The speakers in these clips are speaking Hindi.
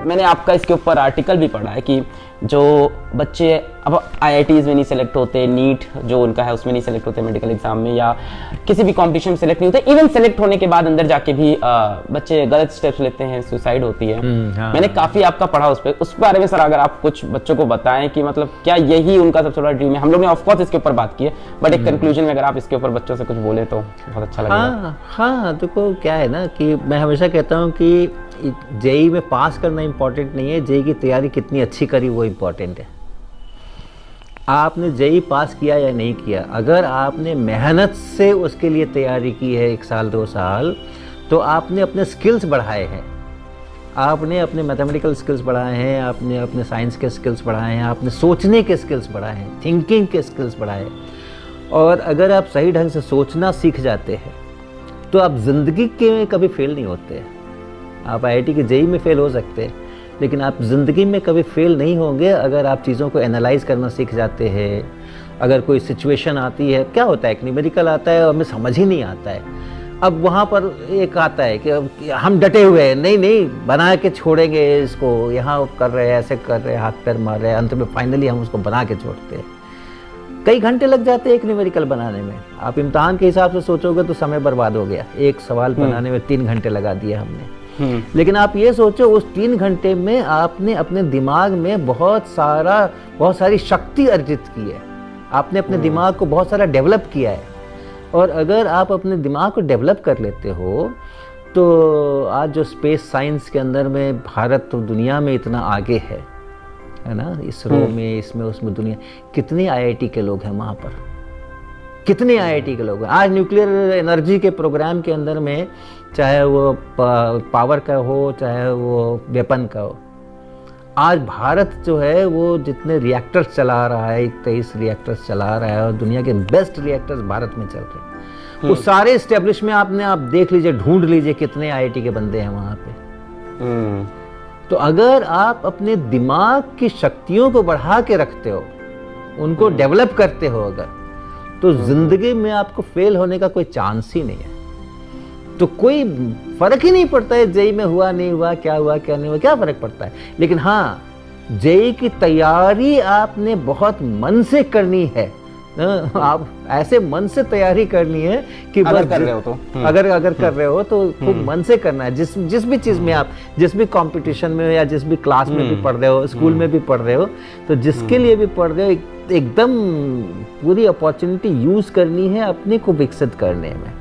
मैंने आपका इसके ऊपर आर्टिकल भी पढ़ा है कि जो बच्चे अब IITs में नहीं सेलेक्ट होते, नीट जो उनका है उसमें नहीं सेलेक्ट होते मेडिकल एग्जाम में, या किसी भी कंपटीशन में सेलेक्ट नहीं होते, इवन सेलेक्ट होने के बाद अंदर जाके भी बच्चे गलत स्टेप्स लेते हैं, सुसाइड होती है। हाँ। मैंने काफी आपका पढ़ा उस बारे में। सर अगर आप कुछ बच्चों को बताएं कि मतलब क्या यही उनका सबसे बड़ा ड्रीम है? हम लोग ने ऑफकोर्स इसके ऊपर बात की है, बट एक कंक्लूजन में अगर आप इसके ऊपर बच्चों से कुछ बोले तो बहुत अच्छा लगेगा। हाँ, देखो क्या है ना कि मैं हमेशा कहता हूँ कि जेई में पास करना इम्पोर्टेंट नहीं है, जेई की तैयारी कितनी अच्छी करी वो इम्पोर्टेंट है। आपने जेई पास किया या नहीं किया, अगर आपने मेहनत से उसके लिए तैयारी की है 1 साल 2 साल, तो आपने अपने स्किल्स बढ़ाए हैं, आपने अपने मैथमेटिकल स्किल्स बढ़ाए हैं, आपने अपने साइंस के स्किल्स बढ़ाए हैं, आपने सोचने के स्किल्स बढ़ाए हैं, थिंकिंग के स्किल्स बढ़ाए। और अगर आप सही ढंग से सोचना सीख जाते हैं तो आप ज़िंदगी के कभी फेल नहीं होते। आप IIT के जेई में फेल हो सकते हैं, लेकिन आप ज़िंदगी में कभी फेल नहीं होंगे अगर आप चीज़ों को एनालाइज करना सीख जाते हैं। अगर कोई सिचुएशन आती है, क्या होता है, एक न्यूमेरिकल आता है और हमें समझ ही नहीं आता है, अब वहाँ पर एक आता है कि हम डटे हुए हैं, नहीं बना के छोड़ेंगे इसको, यहाँ कर रहे हैं, ऐसे कर रहे हैं, हाथ पैर मार रहे हैं, अंत में फाइनली हम उसको बना के छोड़ते हैं। कई घंटे लग जाते हैं एक न्यूमेरिकल बनाने में। आप इम्तिहान के हिसाब से सोचोगे तो समय बर्बाद हो गया, एक सवाल बनाने में 3 घंटे लगा दिए हमने। लेकिन आप ये सोचो उस 3 घंटे में आपने अपने दिमाग में बहुत सारी शक्ति अर्जित की है, आपने अपने दिमाग को बहुत सारा डेवलप किया है। और अगर आप अपने दिमाग को डेवलप कर लेते हो तो आज जो स्पेस साइंस के अंदर में भारत तो दुनिया में इतना आगे है ना, इसरो में, इसमें उसमें, दुनिया कितने IIT के लोग हैं वहाँ पर, कितने IIT के लोग हैं। आज न्यूक्लियर एनर्जी के प्रोग्राम के अंदर में, चाहे वो पावर का हो चाहे वो वेपन का हो, आज भारत जो है वो जितने रिएक्टर्स चला रहा है, 23 रिएक्टर्स चला रहा है, और दुनिया के बेस्ट रिएक्टर्स भारत में चल रहे हैं। वो सारे एस्टेब्लिशमेंट आप देख लीजिए, ढूंढ लीजिए कितने IIT के बंदे हैं वहाँ पे। तो अगर आप अपने दिमाग की शक्तियों को बढ़ा के रखते हो, उनको डेवलप करते हो अगर, तो जिंदगी में आपको फेल होने का कोई चांस ही नहीं है। तो कोई फर्क ही नहीं पड़ता है जेई में हुआ नहीं हुआ, क्या हुआ क्या नहीं हुआ, क्या फर्क पड़ता है। लेकिन हाँ, जेई की तैयारी आपने बहुत मन से करनी है। आप ऐसे मन से तैयारी करनी है कि अगर कर रहे हो तो अगर कर रहे हो तो खूब मन से करना है। जिस भी चीज में आप, जिस भी कंपटीशन में या जिस भी क्लास में भी पढ़ रहे हो, स्कूल में भी पढ़ रहे हो, तो जिसके लिए भी पढ़ रहे हो एकदम पूरी अपॉर्चुनिटी यूज करनी है अपने को विकसित करने में।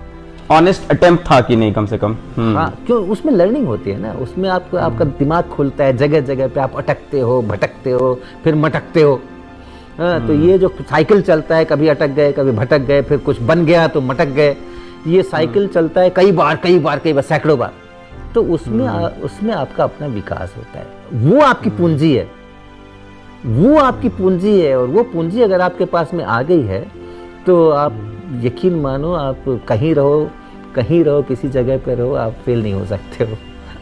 ऑनेस्ट अटेम्प्ट था कि नहीं कम से कम। हाँ, क्यों, उसमें लर्निंग होती है ना, उसमें आपका दिमाग खुलता है, जगह जगह पे आप अटकते हो, भटकते हो, फिर मटकते हो। हाँ, तो ये जो साइकिल चलता है, कभी अटक गए, कभी भटक गए, फिर कुछ बन गया तो मटक गए, ये साइकिल चलता है कई बार सैकड़ों बार। तो उसमें आपका अपना विकास होता है। वो आपकी पूंजी है, वो आपकी पूंजी है। और वो पूंजी अगर आपके पास में आ गई है तो आप यकीन मानो, आप कहीं रहो किसी जगह पे रहो, आप फेल नहीं हो सकते हो,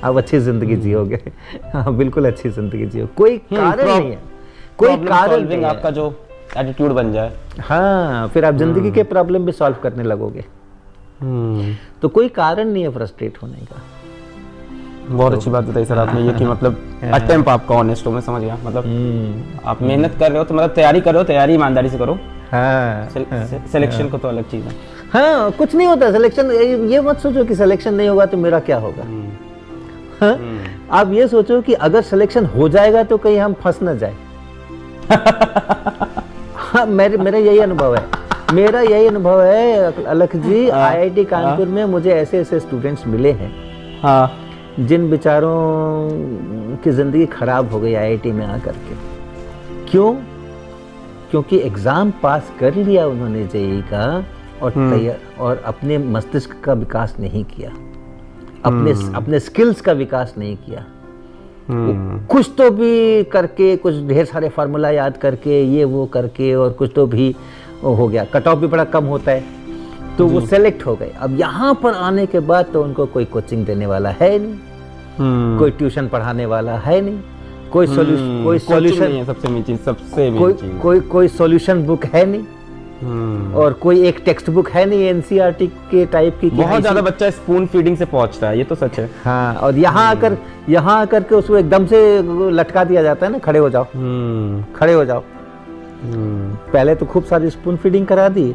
आप अच्छी जिंदगी जियोगे। हाँ, बिल्कुल अच्छी जिंदगी जियो, कोई कारण नहीं है, कोई कारण नहीं, आपका जो एटीट्यूड बन जाए। हाँ, फिर आप जिंदगी के प्रॉब्लम भी सॉल्व करने लगोगे। तो कोई कारण नहीं है फ्रस्ट्रेट होने का। बहुत अच्छी बात बताई सर आपने, ये कि मतलब अटेम्प्ट आपका ऑनेस्ट हो, मैं समझ गया। मतलब आप मेहनत कर रहे हो तो मतलब तैयारी कर रहे हो, तैयारी ईमानदारी से करो। हाँ, सिलेक्शन को तो अलग चीज है। हाँ, कुछ नहीं होता सिलेक्शन। ये मत सोचो कि सिलेक्शन नहीं होगा तो मेरा क्या होगा। हाँ, आप ये सोचो कि अगर सिलेक्शन हो जाएगा तो कहीं हम फंस ना जाए। हाँ, मेरा यही अनुभव है अलख जी। IIT कानपुर में मुझे ऐसे स्टूडेंट्स मिले हैं, हाँ, जिन बेचारों की जिंदगी खराब हो गई IIT में आकर के। क्यों? क्योंकि एग्जाम पास कर लिया उन्होंने जेईई का, और अपने मस्तिष्क का विकास नहीं किया, अपने स्किल्स का विकास नहीं किया। कुछ तो भी करके, कुछ ढेर सारे फार्मूला याद करके, ये वो करके, और कुछ तो भी हो गया, कट ऑफ भी बड़ा कम होता है, तो वो सेलेक्ट हो गए। अब यहाँ पर आने के बाद तो उनको कोई कोचिंग देने वाला है नहीं, कोई ट्यूशन पढ़ाने वाला है नहीं, कोई सॉल्यूशन नहीं है, सबसे मेन चीज। कोई सॉल्यूशन बुक है नहीं, और कोई एक टेक्स्ट बुक है नहीं एनसीईआरटी के टाइप की। बहुत ज्यादा बच्चा स्पून फीडिंग से पहुंचता है, ये तो सच है। हाँ, और यहाँ आकर के उसको एकदम से लटका दिया जाता है ना, खड़े हो जाओ, खड़े हो जाओ। पहले तो खूब सारी स्पून फीडिंग करा दी,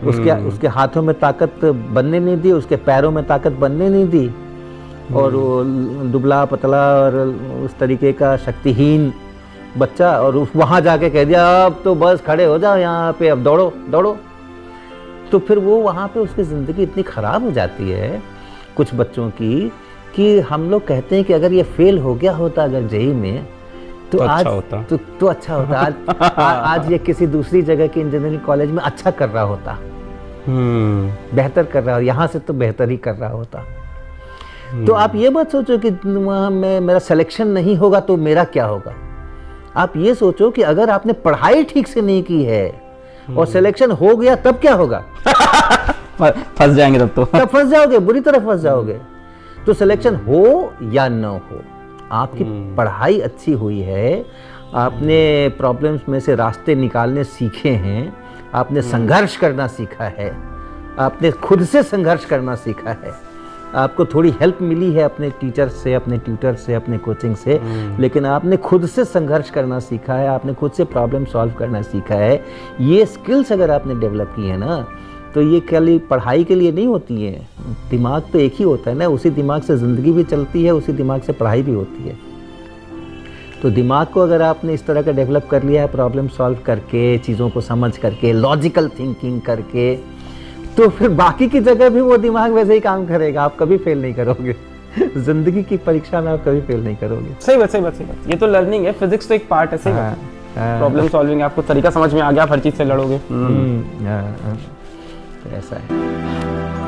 उसके हाथों में ताकत बनने नहीं दी, उसके पैरों में ताकत बनने नहीं दी, और वो दुबला पतला और उस तरीके का शक्तिहीन बच्चा, और वहां जाके कह दिया अब तो बस खड़े हो जाओ यहाँ पे, अब दौड़ो दौड़ो। तो फिर वो वहाँ पे उसकी ज़िंदगी इतनी ख़राब हो जाती है कुछ बच्चों की, कि हम लोग कहते हैं कि अगर ये फेल हो गया होता अगर जेईई में तो आज अच्छा होता। तो अच्छा होता। आज ये किसी दूसरी जगह के इंजीनियरिंग कॉलेज में अच्छा कर रहा होता, बेहतर कर रहा, यहाँ से तो बेहतर ही कर रहा होता। तो आप ये मत सोचो कि मेरा सिलेक्शन नहीं होगा तो मेरा क्या होगा। आप ये सोचो कि अगर आपने पढ़ाई ठीक से नहीं की है और सिलेक्शन हो गया तब क्या होगा। फंस जाएंगे तब फंस जाओगे, बुरी तरह फंस जाओगे। तो सिलेक्शन हो या न हो, आपकी पढ़ाई अच्छी हुई है, आपने प्रॉब्लम्स में से रास्ते निकालने सीखे हैं, आपने संघर्ष करना सीखा है, आपने खुद से संघर्ष करना सीखा है, आपको थोड़ी हेल्प मिली है अपने टीचर से, अपने ट्यूटर से, अपने कोचिंग से, लेकिन आपने खुद से संघर्ष करना सीखा है, आपने खुद से प्रॉब्लम सॉल्व करना सीखा है। ये स्किल्स अगर आपने डेवलप की है ना, तो ये खाली पढ़ाई के लिए नहीं होती है। दिमाग तो एक ही होता है ना, उसी दिमाग से ज़िंदगी भी चलती है, उसी दिमाग से पढ़ाई भी होती है। तो दिमाग को अगर आपने इस तरह का डेवलप कर लिया है, प्रॉब्लम सॉल्व करके, चीज़ों को समझ करके, लॉजिकल थिंकिंग करके, तो फिर बाकी की जगह भी वो दिमाग वैसे ही काम करेगा, आप कभी फेल नहीं करोगे। जिंदगी की परीक्षा में आप कभी फेल नहीं करोगे। सही बात, सही बात, सही बात। ये तो लर्निंग है, फिजिक्स तो एक पार्ट है। सही बात, प्रॉब्लम सॉल्विंग, आपको तरीका समझ में आ गया, हर चीज से लड़ोगे। ऐसा है।